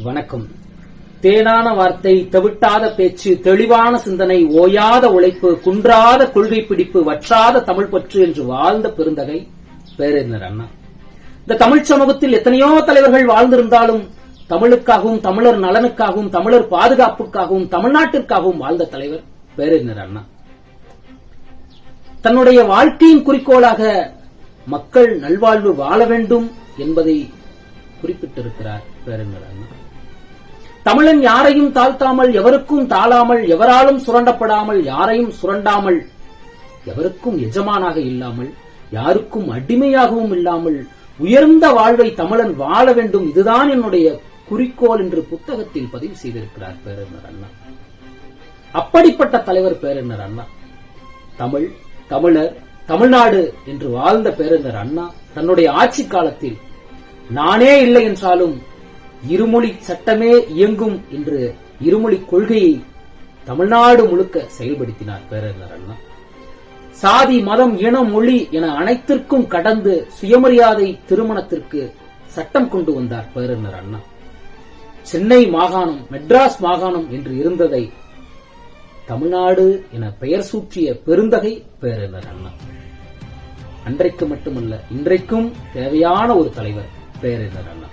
வணக்கம். தேனான வார்த்தை, தவிட்டாத பேச்சு, தெளிவான சிந்தனை, ஓயாத உழைப்பு, குன்றாத கொள்கை பிடிப்பு, வற்றாத தமிழ் பற்று என்று வாழ்ந்த பெருந்தகை பேரறிஞர் அண்ணா. இந்த தமிழ் சமூகத்தில் எத்தனையோ தலைவர்கள் வாழ்ந்திருந்தாலும் தமிழுக்காகவும், தமிழர் நலனுக்காகவும், தமிழர் பாதுகாப்புக்காகவும், தமிழ்நாட்டிற்காகவும் வாழ்ந்த தலைவர் பேரறிஞர் அண்ணா. தன்னுடைய வாழ்க்கையின் குறிக்கோளாக மக்கள் நல்வாழ்வு வாழ வேண்டும் என்பதை குறிப்பிட்டிருக்கிறார் பேரறிஞர் அண்ணா. தமிழன் யாரையும் தாழ்த்தாமல், எவருக்கும் தாழாமல், எவராலும் சுரண்டப்படாமல், யாரையும் சுரண்டாமல், எவருக்கும் எஜமானாக இல்லாமல், யாருக்கும் அடிமையாகவும் இல்லாமல் உயர்ந்த வாழ்வை தமிழன் வாழ வேண்டும், இதுதான் என்னுடைய குறிக்கோள் என்று புத்தகத்தில் பதிவு செய்திருக்கிறார் பேரறிஞர் அண்ணா. அப்படிப்பட்ட தலைவர் பேரறிஞர் அண்ணா. தமிழ், தமிழர், தமிழ்நாடு என்று வாழ்ந்த பேரறிஞர் அண்ணா தன்னுடைய ஆட்சி காலத்தில் நானே இல்லை என்றாலும் இருமொழி சட்டமே இயங்கும் என்று இருமொழி கொள்கையை தமிழ்நாடு முழுக்க செயல்படுத்தினார் பேரறிஞர் அண்ணா. சாதி, மதம், இனம், மொழி என அனைத்திற்கும் கடந்து சுயமரியாதை திருமணத்திற்கு சட்டம் கொண்டு வந்தார் பேரறிஞர் அண்ணா. சென்னை மாகாணம், மெட்ராஸ் மாகாணம் என்று இருந்ததை தமிழ்நாடு என பெயர் சூட்டிய பெருந்தகை பேரறிஞர் அண்ணா. அன்றைக்கு மட்டுமல்ல, இன்றைக்கும் தேவையான ஒரு தலைவர் பேரறிஞர் அண்ணா.